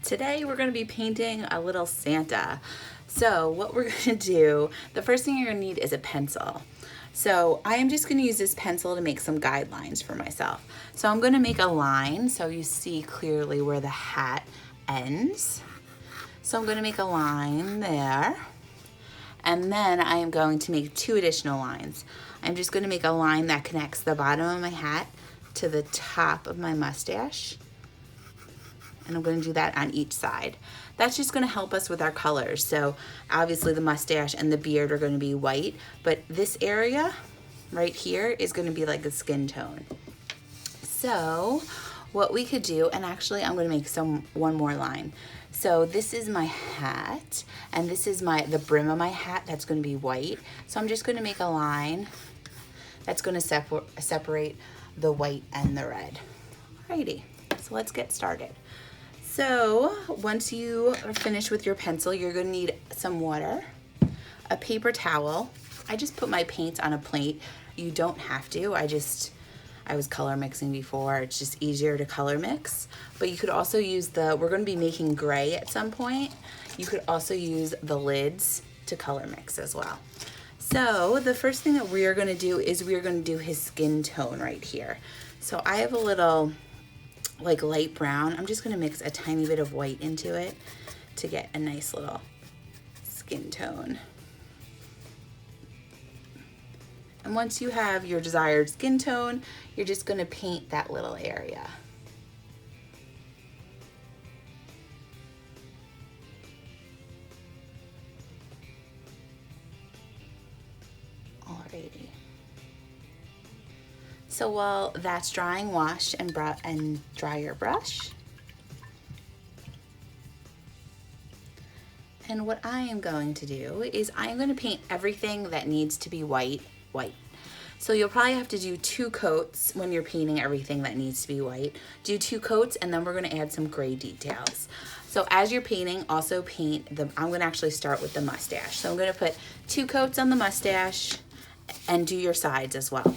Today we're going to be painting a little Santa. So what we're going to do, the first thing you're going to need is a pencil. So I am just going to use this pencil to make some guidelines for myself. So I'm going to make a line so you see clearly where the hat ends. So I'm going to make a line there. And then I am going to make 2 additional lines. I'm just going to make a line that connects the bottom of my hat to the top of my mustache. And I'm going to do that on each side. That's just going to help us with our colors. So obviously the mustache and the beard are going to be white, but this area right here is going to be like a skin tone. So what we could do, and actually I'm going to make one more line. So this is my hat, and this is the brim of my hat that's going to be white. So I'm just going to make a line that's going to separate the white and the red. Alrighty, so let's get started. So once you are finished with your pencil, you're going to need some water, a paper towel. I just put my paint on a plate. You don't have to. I was color mixing before. It's just easier to color mix. But you could also use we're going to be making gray at some point. You could also use the lids to color mix as well. So the first thing that we are going to do is we are going to do his skin tone right here. So I have a little like light brown. I'm just going to mix a tiny bit of white into it to get a nice little skin tone. And once you have your desired skin tone, you're just going to paint that little area. Alrighty. So while that's drying, wash and dry your brush. And what I am going to do is I am going to paint everything that needs to be white. So you'll probably have to do 2 coats when you're painting everything that needs to be white. Do 2 coats, and then we're going to add some gray details. So as you're painting, also paint I'm going to actually start with the mustache. So I'm going to put 2 coats on the mustache and do your sides as well.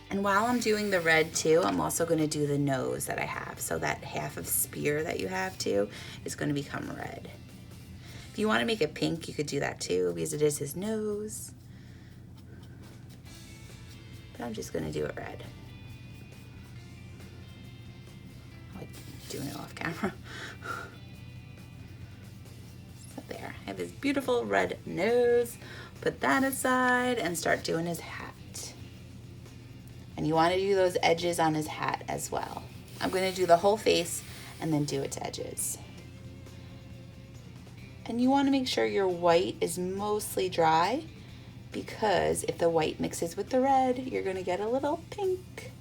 And while I'm doing the red too, I'm also going to do the nose that I have. So that half of spear that you have too is going to become red. If you want to make it pink, you could do that too, because it is his nose. But I'm just going to do it red. doing it off camera. So there, I have his beautiful red nose. Put that aside and start doing his hat. And you want to do those edges on his hat as well. I'm going to do the whole face and then do its edges. And you want to make sure your white is mostly dry, because if the white mixes with the red, you're going to get a little pink.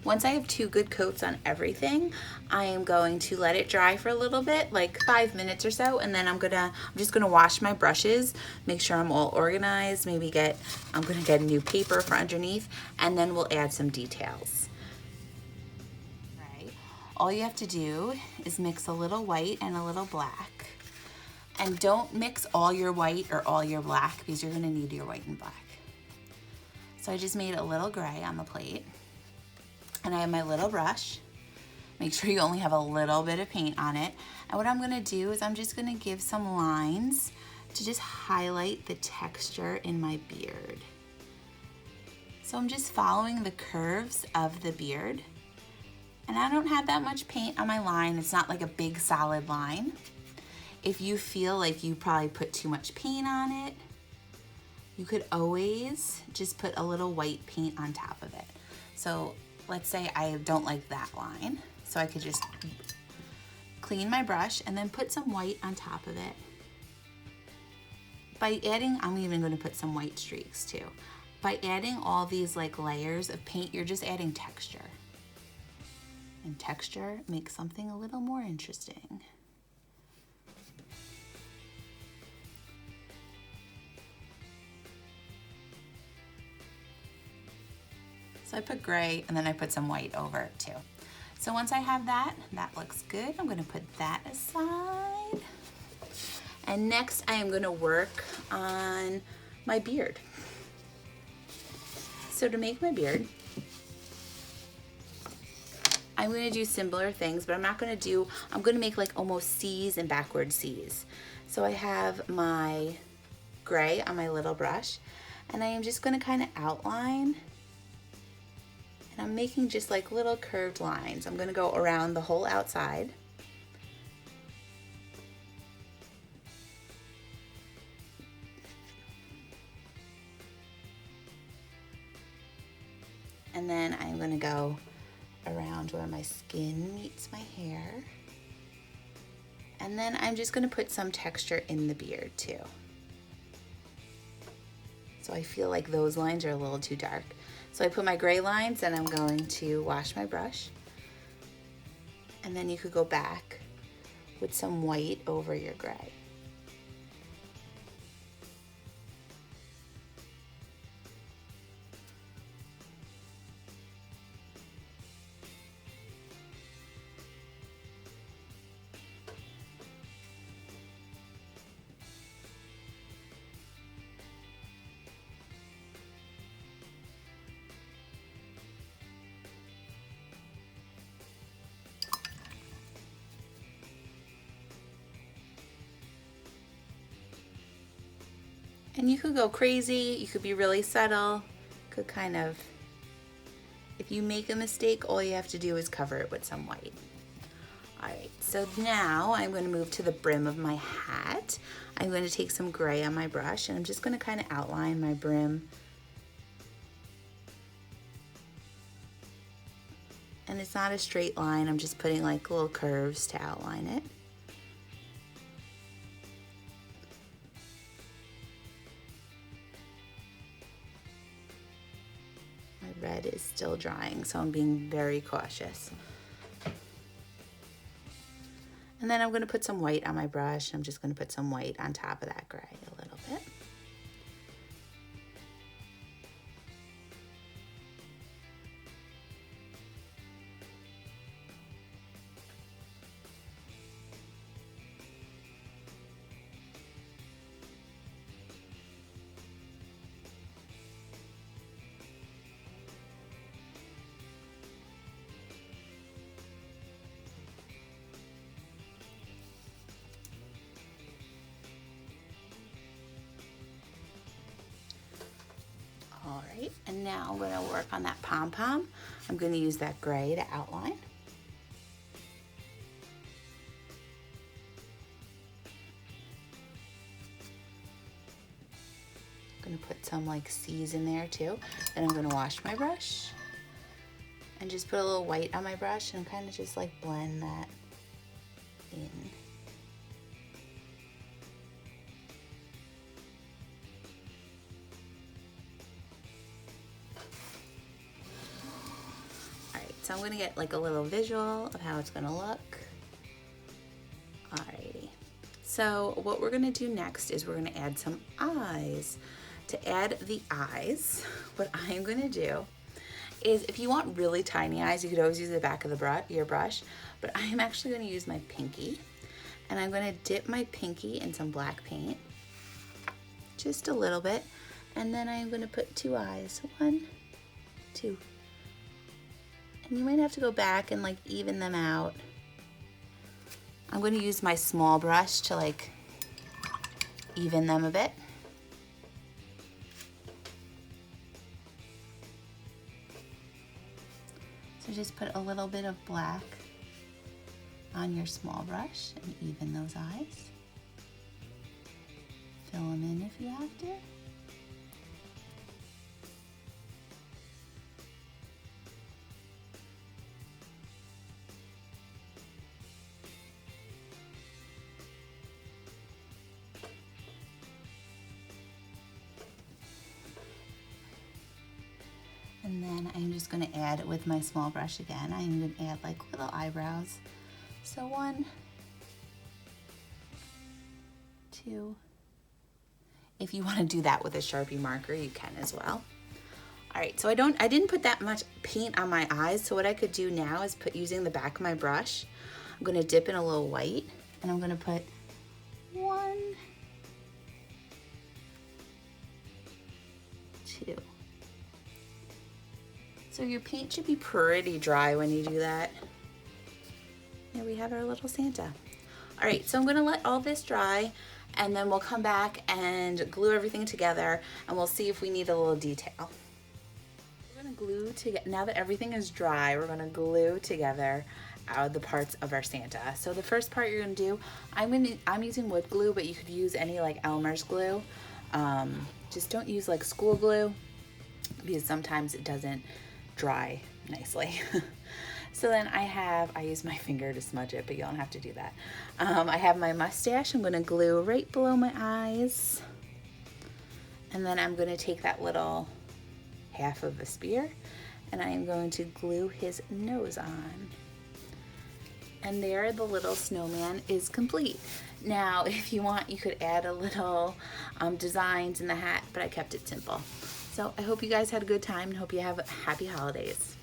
Once I have 2 good coats on everything, I am going to let it dry for a little bit, like 5 minutes or so, and then I'm just gonna wash my brushes, make sure I'm all organized, I'm gonna get a new paper for underneath, and then we'll add some details. Right. All you have to do is mix a little white and a little black. And don't mix all your white or all your black, because you're gonna need your white and black. So I just made a little gray on the plate. And I have my little brush. Make sure you only have a little bit of paint on it. And what I'm gonna do is I'm just gonna give some lines to just highlight the texture in my beard. So I'm just following the curves of the beard. And I don't have that much paint on my line. It's not like a big solid line. If you feel like you probably put too much paint on it, you could always just put a little white paint on top of it. So let's say I don't like that line, so I could just clean my brush and then put some white on top of it. By adding, I'm even going to put some white streaks too. By adding all these like layers of paint, you're just adding texture. And texture makes something a little more interesting. So I put gray and then I put some white over it too. So once I have that looks good. I'm gonna put that aside. And next I am gonna work on my beard. So to make my beard, I'm gonna do similar things, but I'm gonna make like almost C's and backward C's. So I have my gray on my little brush, and I am just gonna kind of outline. And I'm making just like little curved lines. I'm gonna go around the whole outside. And then I'm gonna go around where my skin meets my hair. And then I'm just gonna put some texture in the beard too. So I feel like those lines are a little too dark. So I put my gray lines and I'm going to wash my brush. And then you could go back with some white over your gray. And you could go crazy, you could be really subtle, could kind of, if you make a mistake, all you have to do is cover it with some white. All right, so now I'm going to move to the brim of my hat. I'm going to take some gray on my brush and I'm just going to kind of outline my brim. And it's not a straight line, I'm just putting like little curves to outline it. My red is still drying, so I'm being very cautious. And then I'm going to put some white on my brush. I'm just going to put some white on top of that gray a little bit. right, and now I'm gonna work on that pom-pom. I'm gonna use that gray to outline. I'm gonna put some like C's in there too. Then I'm gonna wash my brush and just put a little white on my brush and kind of just like blend that in. Alright, so I'm gonna get like a little visual of how it's gonna look. Alrighty. So what we're gonna do next is we're gonna add some eyes. To add the eyes, what I'm gonna do is, if you want really tiny eyes, you could always use the back of your brush, but I am actually gonna use my pinky, and I'm gonna dip my pinky in some black paint, just a little bit, and then I'm gonna put 2 eyes, 1, 2. And you might have to go back and like even them out. I'm gonna use my small brush to like even them a bit. So just put a little bit of black on your small brush and even those eyes. Fill them in if you have to. And then I'm just gonna add with my small brush again. I'm gonna add like little eyebrows. So 1, 2. If you wanna do that with a Sharpie marker, you can as well. All right, so I didn't put that much paint on my eyes, so what I could do now is using the back of my brush, I'm gonna dip in a little white, and I'm gonna put 1, 2. So your paint should be pretty dry when you do that. There we have our little Santa. All right, so I'm gonna let all this dry, and then we'll come back and glue everything together, and we'll see if we need a little detail. We're gonna glue together, now that everything is dry, we're gonna glue together the parts of our Santa. So the first part you're gonna do, I'm using wood glue, but you could use any like Elmer's glue. Just don't use like school glue, because sometimes it doesn't dry nicely. So then I use my finger to smudge it, but you don't have to do that. I have my mustache. I'm gonna glue right below my eyes. And then I'm gonna take that little half of a spear and I am going to glue his nose on. And there, the little snowman is complete. Now, if you want, you could add a little designs in the hat, but I kept it simple. So I hope you guys had a good time and hope you have happy holidays.